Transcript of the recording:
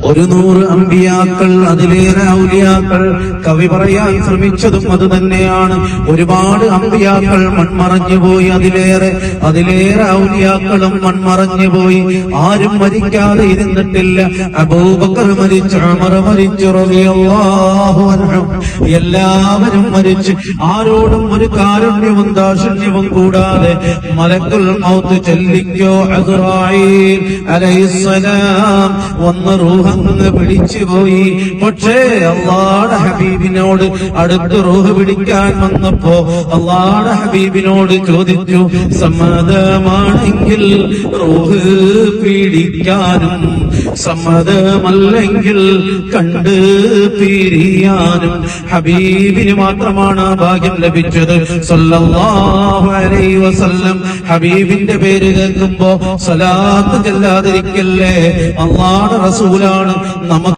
100 അമ്പിയാക്കൾ, അതിലേറെ ഔലിയാക്കൾ. കവി പറയാൻ ശ്രമിച്ചതും അത് തന്നെയാണ്. ഒരുപാട് അമ്പിയാക്കൾ മൺമറഞ്ഞുപോയി, അതിലേറെ ഔലിയാക്കളും മൺമറഞ്ഞുപോയി. ആരും മരിക്കാതെ ഇരുന്നിട്ടില്ല. അബൂബക്കർ മരിച്ചു, ഉമർ മരിച്ചു, റളിയല്ലാഹു അൻഹു. എല്ലാവരും മരിച്ചു. ആരോടും ഒരു കാരുണ്യവും ദാക്ഷിണ്യവും കൂടാതെ മലക്കുൽ മൗത്ത് ചൊല്ലിക്കോ അസ്റായീൽ അലൈഹിസ്സലാം വന്ന റൂഹങ്ങ് പിടിച്ചുപോയി. പക്ഷേ അല്ലാഹുവിന്റെ ഹബീബിനോട് അടുത്ത് റൂഹ് പിടിക്കാൻ വന്നപ്പോ അല്ലാഹുവിന്റെ ഹബീബിനോട് ചോദിച്ചു, സമ്മതമാണെങ്കിൽ റൂഹ് പിടിക്കാനും സമ്മതമല്ലെങ്കിൽ കണ്ട് പിരിയാനും. ഹബീബിന് മാത്രമാണ് ആ ഭാഗ്യം ലഭിച്ചത് സല്ലല്ലാഹു അലൈഹി വസല്ലം. ഹബീബിന്റെ പേര് കേൾക്കുമ്പോ സ്വലാത്ത് ചൊല്ലാതിരിക്കല്ലേ. അല്ലാഹുവിന്റെ റസൂലാണ് നമുക്ക്